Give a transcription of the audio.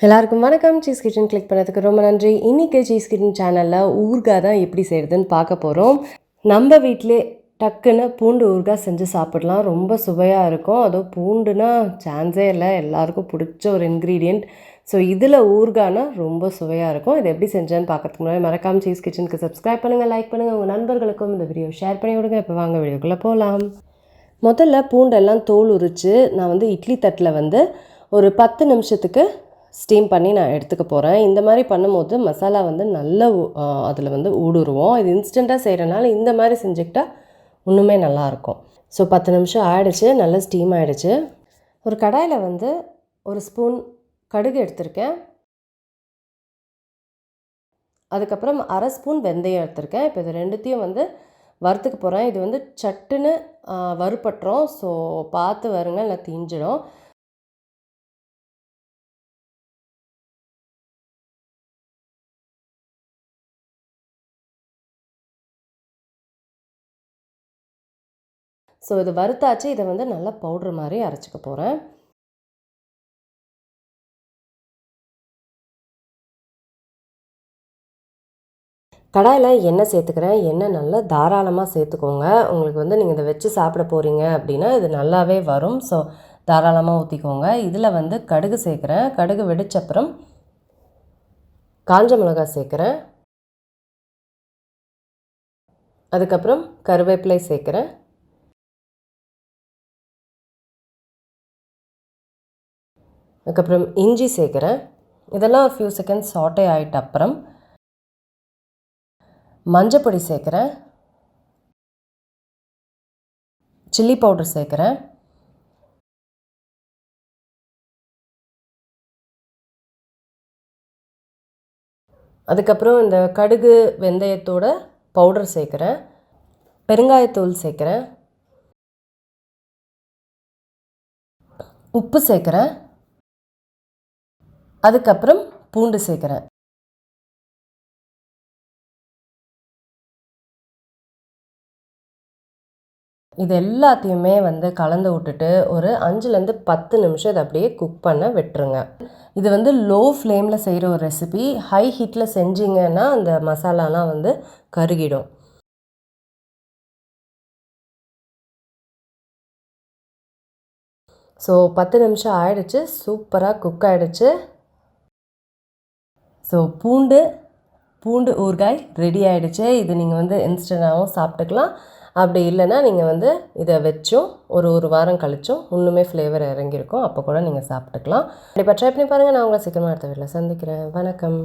எல்லாருக்கும் வணக்கம். Cheese kitchen click பண்ணதுக்கு ரொம்ப நன்றி. இன்றைக்கி சீஸ் கிச்சன் சேனலில் ஊறுகாய் தான் எப்படி செய்கிறதுன்னு பார்க்க போகிறோம். நம்ம வீட்டிலே டக்குன்னு பூண்டு ஊறுகாய் செஞ்சு சாப்பிடலாம். ரொம்ப சுவையாக இருக்கும். அதுவும் பூண்டுனா சான்ஸே இல்லை, எல்லாருக்கும் பிடிச்ச ஒரு இன்க்ரீடியண்ட். ஸோ இதில் ஊறுகாய்னா ரொம்ப சுவையாக இருக்கும். இது எப்படி செஞ்சேன்னு பார்க்கறதுக்கு முன்னாடி மறக்காமல் சீஸ் கிச்சனுக்கு சப்ஸ்கிரைப் பண்ணுங்கள், லைக் பண்ணுங்கள், உங்கள் நண்பர்களுக்கும் இந்த வீடியோ ஷேர் பண்ணி விடுங்க. இப்போ வாங்க வீடியோக்குள்ளே போகலாம். முதல்ல பூண்டெல்லாம் தோல் உரித்து நான் இட்லி தட்டில் ஒரு 10 நிமிஷத்துக்கு ஸ்டீம் பண்ணி நான் எடுத்துக்க போகிறேன். இந்த மாதிரி பண்ணும்போது மசாலா நல்லா அதில் ஊடுருவோம். இது இன்ஸ்டண்ட்டாக செய்கிறனால இந்த மாதிரி செஞ்சுக்கிட்டால் இன்னுமே நல்லாயிருக்கும். ஸோ 10 நிமிஷம் ஆகிடுச்சு, நல்லா ஸ்டீம் ஆகிடுச்சு. ஒரு கடாயில் ஒரு ஸ்பூன் கடுகு எடுத்திருக்கேன். அதுக்கப்புறம் அரை ஸ்பூன் வெந்தயம் எடுத்திருக்கேன். இப்போ இது ரெண்டுத்தையும் வறுத்துக்க போகிறேன். இது சட்டுன்னு வறுபட்டுரும். ஸோ பார்த்து வருங்க, இல்லை தீஞ்சிடும். ஸோ இது வறுத்தாச்சு. இதை நல்லா பவுட்ரு மாதிரி அரைச்சிக்க போகிறேன். கடாயில் எண்ணெய் சேர்த்துக்கிறேன். எண்ணெய் நல்லா தாராளமாக சேர்த்துக்கோங்க. உங்களுக்கு நீங்கள் இதை வச்சு சாப்பிட போகிறீங்க அப்படின்னா இது நல்லாவே வரும். ஸோ தாராளமாக ஊற்றிக்கோங்க. இதில் கடுகு சேர்க்குறேன். கடுகு வெடிச்சப்புறம் காஞ்ச மிளகாய் சேர்க்குறேன். அதுக்கப்புறம் கருவேப்பிலை சேர்க்குறேன். அதுக்கப்புறம் இஞ்சி சேர்க்குறேன். இதெல்லாம் ஃபியூ செகண்ட்ஸ் சாட்டே ஆகிட்ட அப்புறம் மஞ்சப்பொடி சேர்க்குறேன். சில்லி பவுடர் சேர்க்குறேன். அதுக்கப்புறம் இந்த கடுகு வெந்தயத்தோட பவுடர் சேர்க்குறேன். பெருங்காயத்தூள் சேர்க்குறேன். உப்பு சேர்க்குறேன். அதுக்கப்புறம் பூண்டு சேர்க்குறேன். இது எல்லாத்தையுமே கலந்து விட்டுட்டு ஒரு 5லேருந்து 10 நிமிஷம் இதை அப்படியே குக் பண்ண விட்டுருங்க. இது லோ ஃப்ளேமில் செய்கிற ஒரு ரெசிபி. ஹை ஹீட்டில் செஞ்சிங்கன்னா அந்த மசாலாலாம் கருகிடும். ஸோ 10 நிமிஷம் ஆகிடுச்சு. சூப்பராக குக் ஆகிடுச்சு. ஸோ பூண்டு ஊறுகாய் ரெடி ஆகிடுச்சு. இது நீங்கள் இன்ஸ்டண்ட்டாகவும் சாப்பிட்டுக்கலாம். அப்படி இல்லைன்னா நீங்கள் இதை வச்சும் ஒரு வாரம் கழிச்சும் இன்னுமே ஃப்ளேவர் இறங்கியிருக்கும். அப்போ கூட நீங்கள் சாப்பிட்டுக்கலாம். கண்டிப்பாக ட்ரை பண்ணி பாருங்கள். நான் உங்களை சீக்கிரமாக அடுத்த வீட்டில் சந்திக்கிறேன். வணக்கம்.